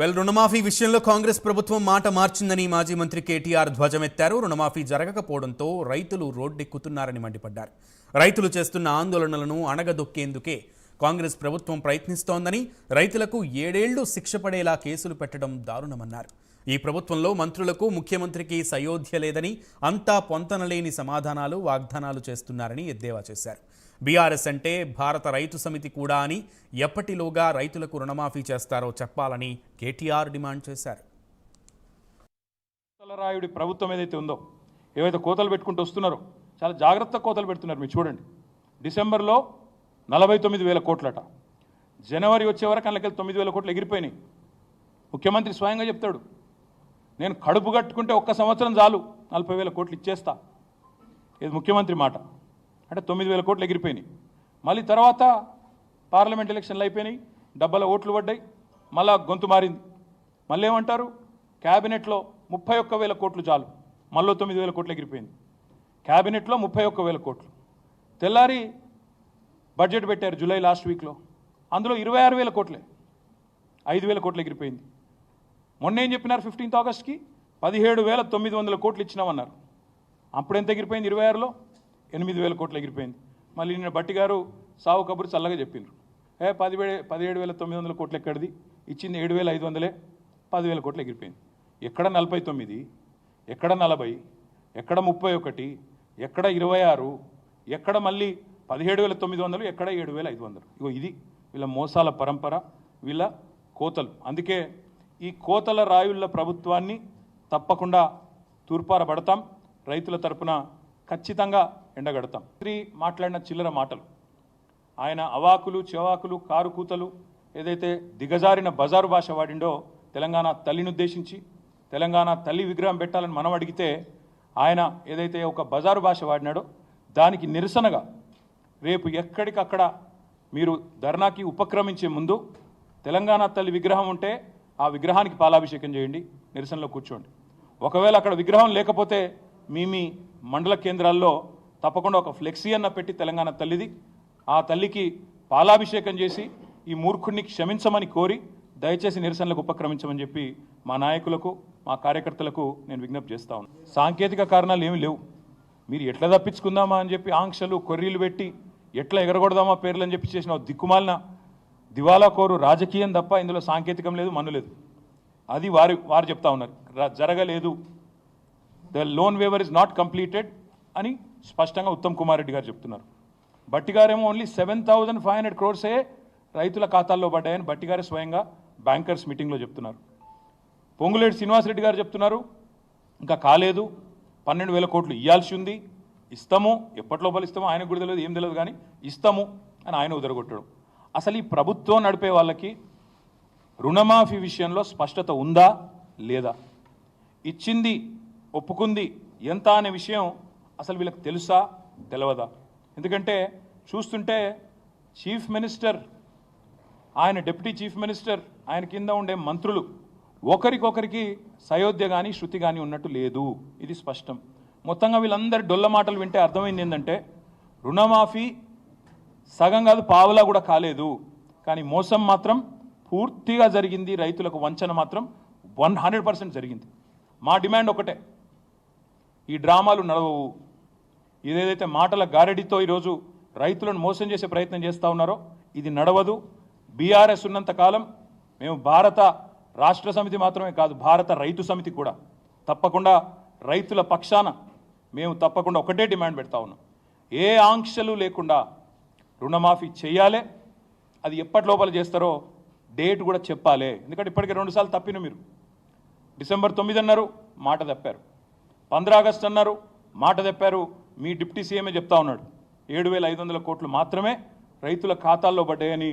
రుణమాఫీ విషయంలో కాంగ్రెస్ ప్రభుత్వం మాట మార్చిందని మాజీ మంత్రి కేటీఆర్ ధ్వజమెత్తారు. రుణమాఫీ జరగకపోవడంతో రైతులు రోడ్డెక్కుతున్నారని మండిపడ్డారు. రైతులు చేస్తున్న ఆందోళనలను అణగదొక్కేందుకే కాంగ్రెస్ ప్రభుత్వం ప్రయత్నిస్తోందని, రైతులకు 7 ఏళ్లు శిక్ష పడేలా కేసులు పెట్టడం దారుణమన్నారు. ఈ ప్రభుత్వంలో మంత్రులకు ముఖ్యమంత్రికి సయోధ్య లేదని, అంతా పొంతనలేని సమాధానాలు, వాగ్దానాలు చేస్తున్నారని ఎద్దేవా చేశారు. బీఆర్ఎస్ అంటే భారత రైతు సమితి కూడా అని, ఎప్పటిలోగా రైతులకు రుణమాఫీ చేస్తారో చెప్పాలని కేటీఆర్ డిమాండ్ చేశారు. రాయుడి ప్రభుత్వం ఏదైతే ఉందో, ఏవైతే కోతలు పెట్టుకుంటూ వస్తున్నారో చాలా జాగ్రత్త కోతలు పెడుతున్నారు. మీరు చూడండి, డిసెంబర్లో 49,000 కోట్లట, జనవరి వచ్చే వరకు అందులోకి 9,000 కోట్లు ఎగిరిపోయినాయి. ముఖ్యమంత్రి స్వయంగా చెప్తాడు, నేను కడుపు కట్టుకుంటే ఒక్క సంవత్సరం చాలు 40,000 కోట్లు ఇచ్చేస్తా. ఇది ముఖ్యమంత్రి మాట. అంటే 9,000 కోట్లు ఎగిరిపోయినాయి. మళ్ళీ తర్వాత పార్లమెంట్ ఎలక్షన్లు అయిపోయినాయి, డబ్బల ఓట్లు పడ్డాయి, మళ్ళా గొంతు మారింది. మళ్ళీ ఏమంటారు, క్యాబినెట్లో 31,000 కోట్లు చాలు, మళ్ళీ 9,000 కోట్లు ఎగిరిపోయింది. క్యాబినెట్లో 31,000 కోట్లు. తెల్లారి బడ్జెట్ పెట్టారు జూలై లాస్ట్ వీక్లో, అందులో 26,000 కోట్లే, 5,000 కోట్లు ఎగిరిపోయింది. మొన్న ఏం చెప్పినారు, 15th ఆగస్ట్కి 17,900 కోట్లు ఇచ్చినామన్నారు. అప్పుడు ఎంత ఎగిరిపోయింది, 26లో 8,000 కోట్లు ఎగిరిపోయింది. మళ్ళీ నిన్న బట్టి గారు సావు కబురు చల్లగా చెప్పిండ్రు, 17,900 కోట్లు ఎక్కడిది, ఇచ్చింది 7,500, 10,000 కోట్లు ఎగిరిపోయింది. ఎక్కడ 49, ఎక్కడ 40, ఎక్కడ 31, ఎక్కడ 26, ఎక్కడ మళ్ళీ 17,900, ఎక్కడ 7,500. ఇగో ఇది వీళ్ళ మోసాల పరంపర, వీళ్ళ కోతలు. అందుకే ఈ కోతల రాయుళ్ల ప్రభుత్వాన్ని తప్పకుండా తూర్పారబడతాం, రైతుల తరపున ఖచ్చితంగా ఎండగడతాం. మంత్రి మాట్లాడిన చిల్లర మాటలు, ఆయన అవాకులు చెవాకులు కారు కూతలు, ఏదైతే దిగజారిన బజారు భాష వాడిండో తెలంగాణ తల్లిని ఉద్దేశించి, తెలంగాణ తల్లి విగ్రహం పెట్టాలని మనం అడిగితే ఆయన ఏదైతే ఒక బజారు భాష వాడినాడో దానికి నిరసనగా రేపు ఎక్కడికక్కడ మీరు ధర్నాకి ఉపక్రమించే ముందు తెలంగాణ తల్లి విగ్రహం ఉంటే ఆ విగ్రహానికి పాలాభిషేకం చేయండి, నిరసనలో కూర్చోండి. ఒకవేళ అక్కడ విగ్రహం లేకపోతే మీ మండల కేంద్రాల్లో తప్పకుండా ఒక ఫ్లెక్సీ అన్న పెట్టి తెలంగాణ తల్లిది, ఆ తల్లికి పాలాభిషేకం చేసి ఈ మూర్ఖుడిని క్షమించమని కోరి దయచేసి నిరసనలకు ఉపక్రమించమని చెప్పి మా నాయకులకు, మా కార్యకర్తలకు నేను విజ్ఞప్తి చేస్తా ఉన్నాను. సాంకేతిక కారణాలు ఏమీ లేవు. మీరు ఎట్లా తప్పించుకుందామా అని చెప్పి ఆంక్షలు కొర్రీలు పెట్టి ఎట్లా ఎగరగొడదామా పేర్లు అని చెప్పి చేసిన దిక్కుమాలిన దివాలా కోరు రాజకీయం తప్ప ఇందులో సాంకేతికం లేదు, మన్ను లేదు. అది వారు చెప్తా ఉన్నారు, జరగలేదు, the loan waiver is not completed అని స్పష్టంగా ఉత్తమ్ కుమార్ రెడ్డి గారు చెప్తున్నారు. బట్టి గారేమో ఓన్లీ 7,500 crores రైతుల ఖాతాల్లో పడ్డాయని బట్టి గారే స్వయంగా బ్యాంకర్స్ మీటింగ్లో చెప్తున్నారు. పొంగులేటి శ్రీనివాసరెడ్డి గారు చెప్తున్నారు, ఇంకా కాలేదు, 12,000 కోట్లు ఇవ్వాల్సి ఉంది, ఇస్తాము, ఎప్పటి లోపల ఇస్తామో ఆయనకు కూడా తెలియదు, ఏం తెలియదు, కానీ ఇస్తాము అని ఆయన ఉదరగొట్టడం. అసలు ఈ ప్రభుత్వం నడిపే వాళ్ళకి రుణమాఫీ విషయంలో స్పష్టత ఉందా లేదా, ఇచ్చింది ఒప్పుకుంది ఎంత అనే విషయం అసలు వీళ్ళకి తెలుసా తెలియదా? ఎందుకంటే చూస్తుంటే చీఫ్ మినిస్టర్, ఆయన డిప్యూటీ చీఫ్ మినిస్టర్, ఆయన కింద ఉండే మంత్రులు ఒకరికొకరికి సయోధ్య కానీ శృతి కానీ ఉన్నట్టు లేదు, ఇది స్పష్టం. మొత్తంగా వీళ్ళందరి డొల్ల మాటలు వింటే అర్థమైంది ఏంటంటే రుణమాఫీ సగం కాదు పావులా కూడా కాలేదు, కానీ మోసం మాత్రం పూర్తిగా జరిగింది, రైతులకు వంచన మాత్రం 100% జరిగింది. మా డిమాండ్ ఒకటే, ఈ డ్రామాలు నడవవు. ఇదేదైతే మాటల గారడితో ఈరోజు రైతులను మోసం చేసే ప్రయత్నం చేస్తూ ఉన్నారో ఇది నడవదు. బీఆర్ఎస్ ఉన్నంత కాలం మేము భారత రాష్ట్ర సమితి మాత్రమే కాదు, భారత రైతు సమితి కూడా తప్పకుండా రైతుల పక్షాన మేము తప్పకుండా ఒకటే డిమాండ్ పెడతా ఉన్నాం, ఏ ఆంక్షలు లేకుండా రుణమాఫీ చేయాలి. అది ఎప్పటి లోపల చేస్తారో డేట్ కూడా చెప్పాలి. ఎందుకంటే ఇప్పటికే 2 సార్లు తప్పిన మీరు. డిసెంబర్ 9 అన్నారు, మాట తప్పారు. 15 ఆగస్టు అన్నారు, మాట తప్పారు. మీ డిప్యూటీ సీఎంఏ చెప్తా ఉన్నాడు 7,500 కోట్లు మాత్రమే రైతుల ఖాతాల్లో పడ్డాయని